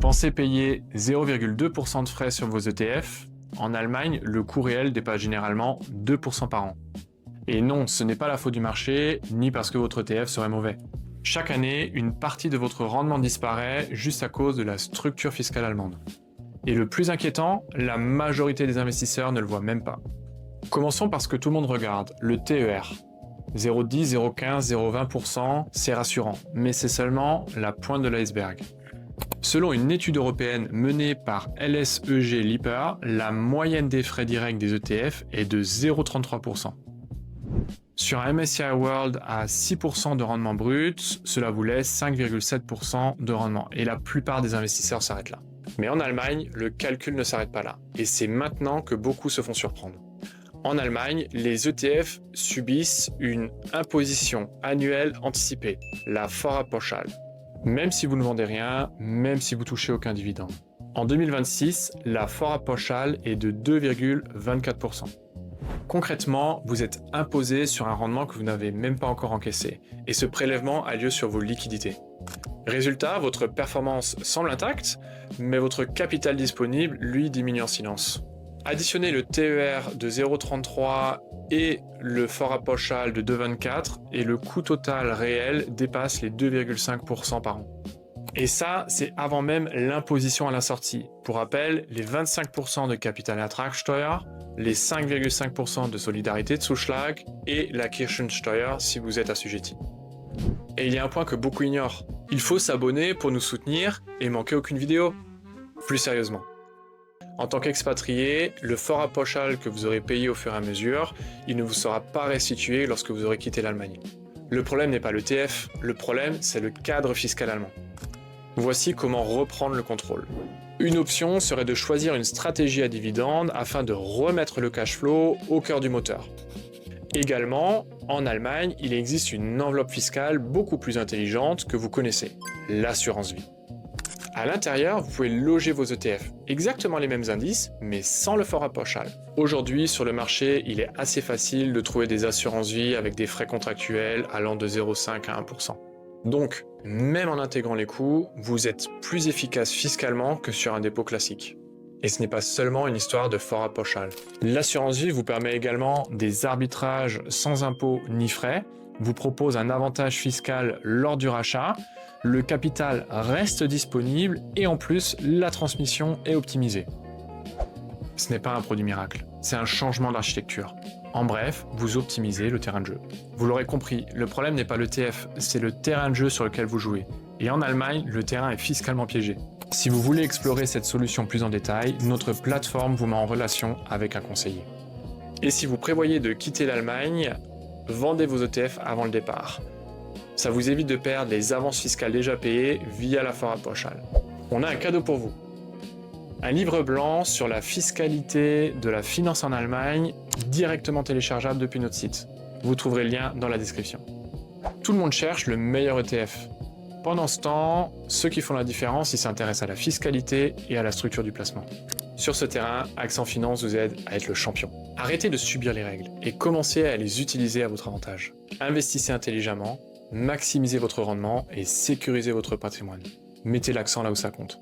pensez payer 0,2% de frais sur vos ETF. En Allemagne, le coût réel dépasse généralement 2% par an. Et non, ce n'est pas la faute du marché, ni parce que votre ETF serait mauvais. Chaque année, une partie de votre rendement disparaît juste à cause de la structure fiscale allemande. Et le plus inquiétant, la majorité des investisseurs ne le voient même pas. Commençons par ce que tout le monde regarde, le TER. 0,10, 0,15, 0,20%, c'est rassurant, mais c'est seulement la pointe de l'iceberg. Selon une étude européenne menée par LSEG Lipper, la moyenne des frais directs des ETF est de 0,33%. Sur un MSCI World à 6% de rendement brut, cela vous laisse 5,7% de rendement, et la plupart des investisseurs s'arrêtent là. Mais en Allemagne, le calcul ne s'arrête pas là, et c'est maintenant que beaucoup se font surprendre. En Allemagne, les ETF subissent une imposition annuelle anticipée, la Vorabpauschale. Même si vous ne vendez rien, même si vous touchez aucun dividende. En 2026, la Vorabpauschale est de 2,24%. Concrètement, vous êtes imposé sur un rendement que vous n'avez même pas encore encaissé, et ce prélèvement a lieu sur vos liquidités. Résultat, votre performance semble intacte, mais votre capital disponible, lui, diminue en silence. Additionnez le TER de 0,33 et le Vorabpauschale de 2,24 et le coût total réel dépasse les 2,5% par an. Et ça, c'est avant même l'imposition à la sortie. Pour rappel, les 25% de Kapitalertragssteuer, les 5,5% de Solidaritätszuschlag et la Kirchensteuer si vous êtes assujetti. Et il y a un point que beaucoup ignorent. Il faut s'abonner pour nous soutenir et manquer aucune vidéo. Plus sérieusement. En tant qu'expatrié, le Vorabpauschale que vous aurez payé au fur et à mesure, il ne vous sera pas restitué lorsque vous aurez quitté l'Allemagne. Le problème n'est pas le TF, le problème c'est le cadre fiscal allemand. Voici comment reprendre le contrôle. Une option serait de choisir une stratégie à dividende afin de remettre le cash flow au cœur du moteur. Également, en Allemagne, il existe une enveloppe fiscale beaucoup plus intelligente que vous connaissez, l'assurance vie. À l'intérieur, vous pouvez loger vos ETF, exactement les mêmes indices, mais sans le Vorabpauschale. Aujourd'hui, sur le marché, il est assez facile de trouver des assurances vie avec des frais contractuels allant de 0,5 à 1%. Donc, même en intégrant les coûts, vous êtes plus efficace fiscalement que sur un dépôt classique. Et ce n'est pas seulement une histoire de Vorabpauschale. L'assurance vie vous permet également des arbitrages sans impôts ni frais, vous propose un avantage fiscal lors du rachat, le capital reste disponible et en plus, la transmission est optimisée. Ce n'est pas un produit miracle, c'est un changement d'architecture. En bref, vous optimisez le terrain de jeu. Vous l'aurez compris, le problème n'est pas le TF, c'est le terrain de jeu sur lequel vous jouez. Et en Allemagne, le terrain est fiscalement piégé. Si vous voulez explorer cette solution plus en détail, notre plateforme vous met en relation avec un conseiller. Et si vous prévoyez de quitter l'Allemagne, vendez vos ETF avant le départ. Ça vous évite de perdre les avances fiscales déjà payées via la Vorabpauschale. On a un cadeau pour vous. Un livre blanc sur la fiscalité de la finance en Allemagne, directement téléchargeable depuis notre site. Vous trouverez le lien dans la description. Tout le monde cherche le meilleur ETF. Pendant ce temps, ceux qui font la différence, ils s'intéressent à la fiscalité et à la structure du placement. Sur ce terrain, Accent Finance vous aide à être le champion. Arrêtez de subir les règles et commencez à les utiliser à votre avantage. Investissez intelligemment, maximisez votre rendement et sécurisez votre patrimoine. Mettez l'accent là où ça compte.